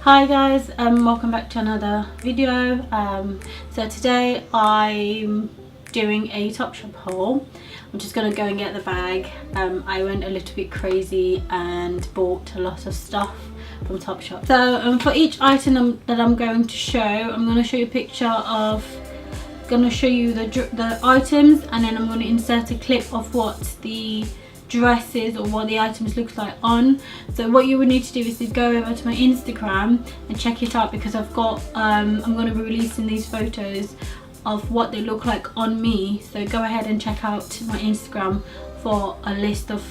Hi guys, welcome back to another video. So today I'm doing a Topshop haul. I'm just gonna go and get the bag. I went a little bit crazy and bought a lot of stuff from Topshop. So for each item that I'm going to show, I'm going to show you a picture of, going to show you the items, and then I'm going to insert a clip of what the dresses or what the items look like on. So what you would need to do is to go over to my Instagram and check it out, because I've got I'm going to be releasing these photos of what they look like on me. So go ahead and check out my Instagram for a list of,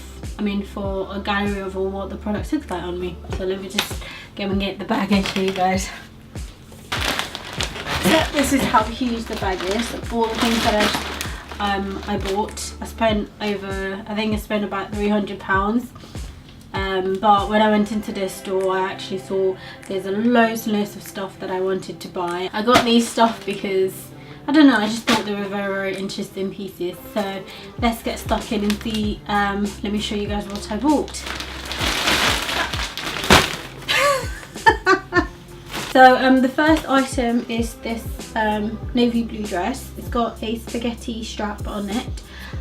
for a gallery of all what the products look like on me. So let me just go and get the bag and show you guys. So this is how huge the bag is. All the things that I bought. I think I spent about £300. But when I went into this store, I actually saw there's loads and loads of stuff that I wanted to buy. I got these stuff because I don't know, I just thought they were very, very interesting pieces. So let's get stuck in and see. Let me show you guys what I bought. So the first item is this navy blue dress. It's got a spaghetti strap on it,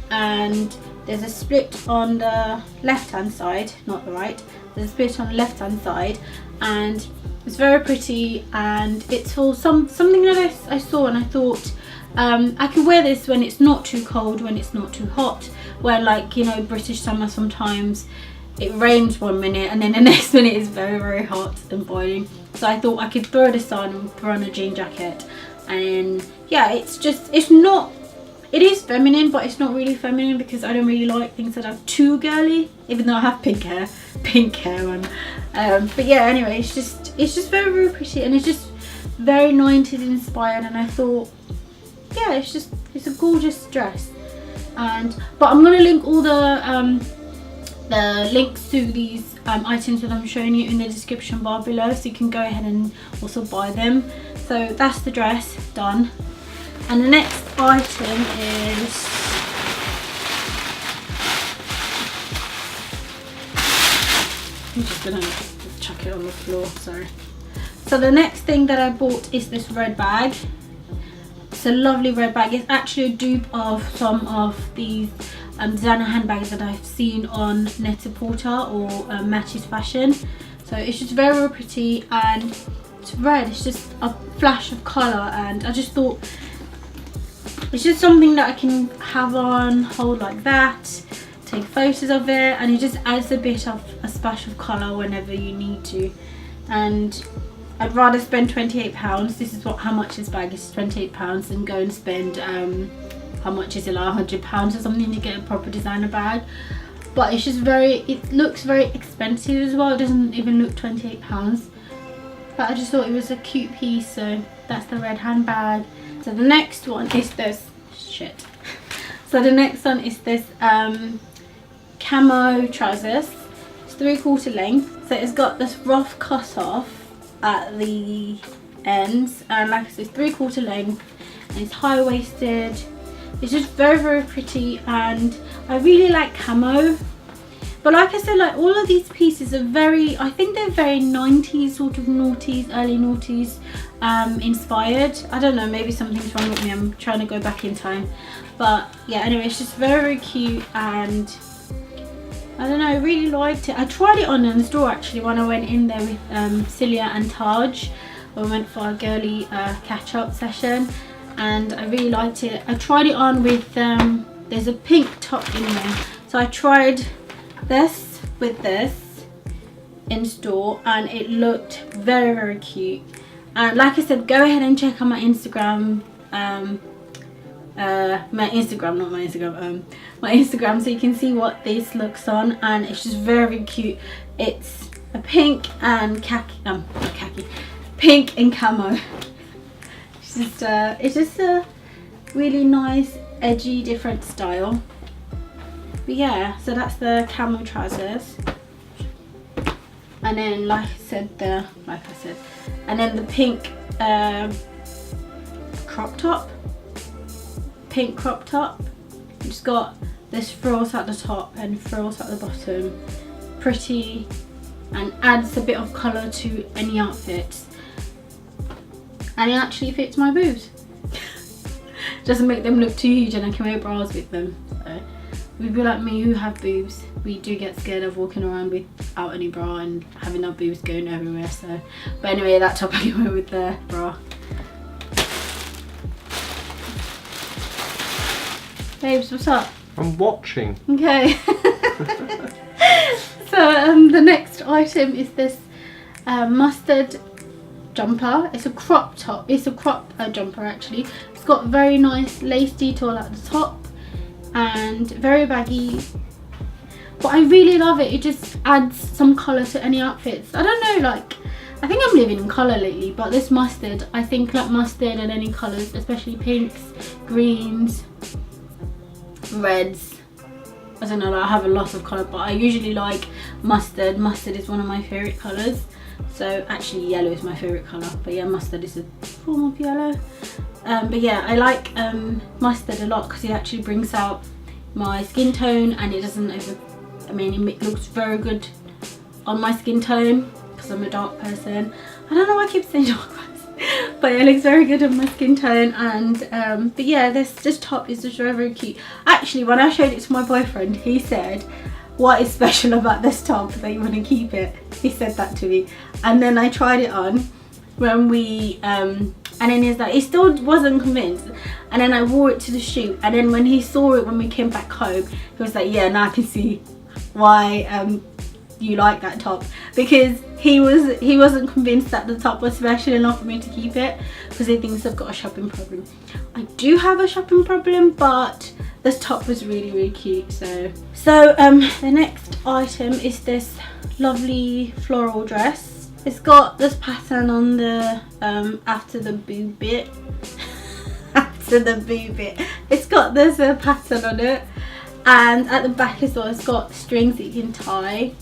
and there's a split on the left hand side, not the right. There's a split on the left hand side, and it's very pretty, and it's for something that I saw and I thought I could wear this when it's not too cold, when it's not too hot, where, like, you know, British summer sometimes it rains one minute and then the next minute is very, very hot and boiling. So I thought I could throw this on and throw on a jean jacket, and yeah, it is feminine, but it's not really feminine because I don't really like things that are too girly, even though I have pink hair on. But yeah, anyway, it's just very, very pretty, and it's just very 90s inspired, and I thought, yeah, it's a gorgeous dress. But I'm gonna link all the links to these items that I'm showing you in the description bar below, so you can go ahead and also buy them. So that's the dress done, and the next item is I'm just gonna chuck it on the floor, sorry. So the next thing that I bought is this red bag. It's a lovely red bag. It's actually a dupe of some of these designer handbags that I've seen on Net-a-Porter or Matches Fashion. So it's just very, very pretty, and it's red. It's just a flash of colour, and I just thought it's just something that I can have on, hold like that, take photos of it, and it just adds a bit of a splash of colour whenever you need to. And I'd rather spend £28. This is how much this bag is, £28, than go and spend how much is it, like £100 or something to get a proper designer bag. But it's just it looks very expensive as well. It doesn't even look £28. But I just thought it was a cute piece, so that's the red handbag. So the next one is this So the next one is this Camo Trousers. It's 3/4 length, so it's got this rough cut off at the ends, and like I said, it's 3/4 length, and it's high waisted. It's just very, very pretty, and I really like camo. But like I said, like, all of these pieces are I think they're very 90s, sort of noughties, early noughties inspired. I don't know, maybe something's wrong with me, I'm trying to go back in time. But yeah, anyway, it's just very, very cute, and I don't know, I really liked it. I tried it on in the store actually when I went in there with Celia and Taj. We went for a girly catch-up session, and I really liked it. I tried it on with there's a pink top in there, so I tried this with this in store, and it looked very, very cute. And like I said, go ahead and check out my Instagram, my Instagram, so you can see what this looks on, and it's just very cute. It's a pink and pink and camo. It's just a really nice, edgy, different style. But yeah, so that's the Camo Trousers, and then like I said, and then the pink crop top. It's got this frills at the top and frills at the bottom. Pretty and adds a bit of colour to any outfits. And it actually fits my boobs. Doesn't make them look too huge, and I can wear bras with them. So people like me who have boobs, we do get scared of walking around without any bra and having our boobs going everywhere. So, but anyway, that top I can wear with the bra. Babes, what's up? I'm watching. Okay. So the next item is this mustard jumper. It's a crop top. It's a crop jumper actually. It's got very nice lace detail at the top and very baggy. But I really love it. It just adds some colour to any outfits. I don't know, like, I think I'm living in colour lately, but this mustard, I think like mustard and any colours, especially pinks, greens, reds. I don't know, like, I have a lot of colour, but I usually like mustard. Mustard is one of my favourite colours. So actually yellow is my favourite colour, but yeah, mustard is a form of yellow. But yeah, I like mustard a lot because it actually brings out my skin tone, and it doesn't it looks very good on my skin tone because I'm a dark person. I don't know why I keep saying dark person, but it looks very good on my skin tone. And but yeah, this top is just very, very cute. Actually, when I showed it to my boyfriend, he said, "What is special about this top that you want to keep it?" He said that to me, and then I tried it on when we and then he's like, he still wasn't convinced, and then I wore it to the shoot, and then when he saw it when we came back home, he was like, "Yeah, now I can see why you like that top," because he wasn't convinced that the top was special enough for me to keep it because he thinks I've got a shopping problem. I do have a shopping problem, but this top was really, really cute. So the next item is this lovely floral dress. It's got this pattern on the after the boob bit. After the boob bit, it's got this pattern on it, and at the back as well, it's got strings that you can tie,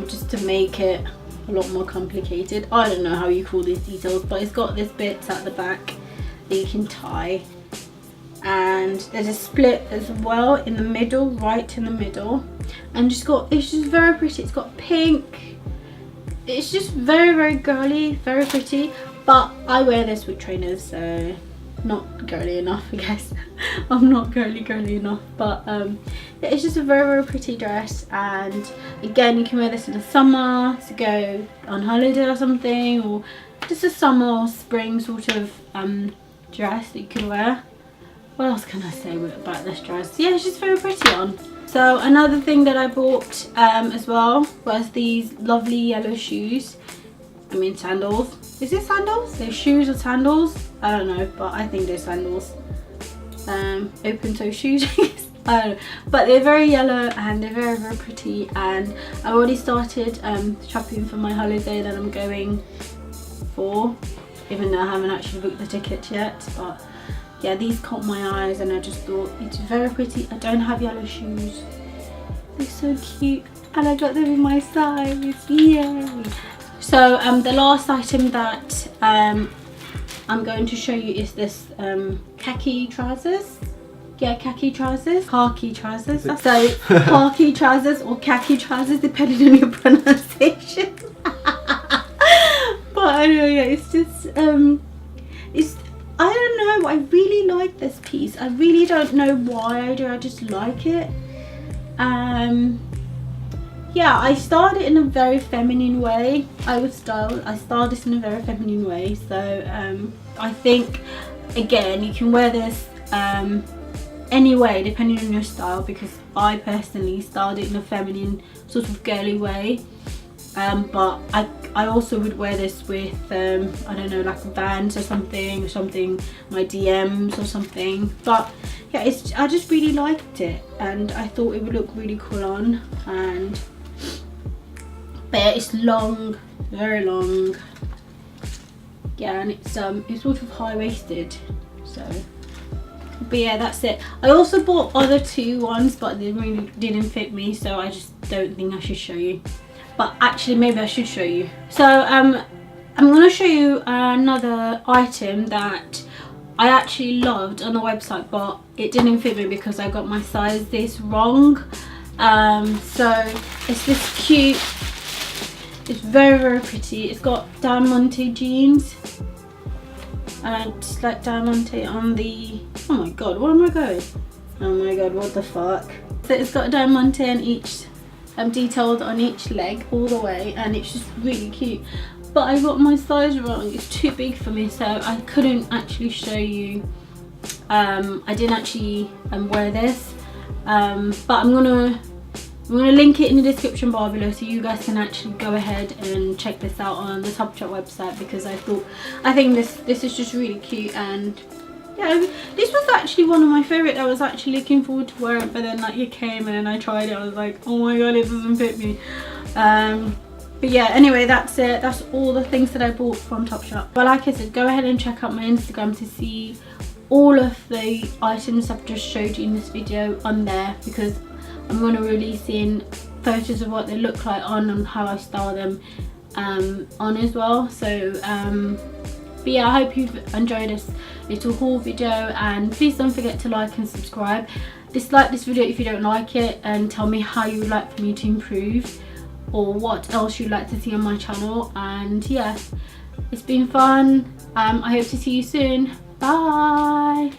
just to make it a lot more complicated. I don't know how you call these details, but it's got this bit at the back that you can tie. And there's a split as well in the middle, right in the middle, and it's just very pretty. It's got pink. It's just very, very girly, very pretty. But I wear this with trainers, so not girly enough, I guess. I'm not girly enough, but it's just a very, very pretty dress. And again, you can wear this in the summer to go on holiday or something, or just a summer or spring sort of dress that you can wear. What else can I say about this dress? Yeah, it's just very pretty on. So another thing that I bought as well was these lovely yellow shoes. I mean sandals. Is it sandals? They're shoes or sandals? I don't know, but I think they're sandals. Open toe shoes, I guess. I don't know. But they're very yellow and they're very, very pretty. And I already started shopping for my holiday that I'm going for, even though I haven't actually booked the ticket yet. But yeah, these caught my eyes and I just thought it's very pretty. I don't have yellow shoes. They're so cute and I got them in my size. Yay! So the last item that I'm going to show you is this khaki trousers. Yeah, khaki trousers. Khaki trousers. So khaki trousers or khaki trousers depending on your pronunciation. But anyway, yeah, it's just I don't know, I really like this piece. I really don't know why I do, I just like it. Yeah, I styled it in a very feminine way. I styled this in a very feminine way. So I think, again, you can wear this any way depending on your style, because I personally styled it in a feminine sort of girly way. But I also would wear this with I don't know, like Vans or something, my DMs or something. But yeah, I just really liked it and I thought it would look really cool on. And but yeah, it's long, very long. Yeah, and it's sort of high-waisted. So but yeah, that's it. I also bought other two ones, but they really didn't fit me, so I just don't think I should show you. But actually maybe I should show you. So I'm going to show you another item that I actually loved on the website, but it didn't fit me because I got my size this wrong. So it's this cute It's very, very pretty. It's got diamante jeans and just like diamante on the, oh my god, where am I going? Oh my god, what the fuck. So it's got diamante on each, detailed on each leg all the way, and it's just really cute. But I got my size wrong, it's too big for me, so I couldn't actually show you. I didn't actually wear this, but I'm gonna link it in the description bar below so you guys can actually go ahead and check this out on the Topshop website, because I think this is just really cute. And yeah, this was actually one of my favorite. I was actually looking forward to wear it, but then like it came and then I tried it, I was like, oh my god, it doesn't fit me. But yeah, anyway, that's it. That's all the things that I bought from Topshop. But like I said, go ahead and check out my Instagram to see all of the items I've just showed you in this video on there, because I'm going to release in photos of what they look like on and how I style them on as well. So but yeah, I hope you've enjoyed this little haul video, and please don't forget to like and subscribe. Dislike this video if you don't like it, and tell me how you would like for me to improve or what else you'd like to see on my channel. And yeah, it's been fun. I hope to see you soon. Bye.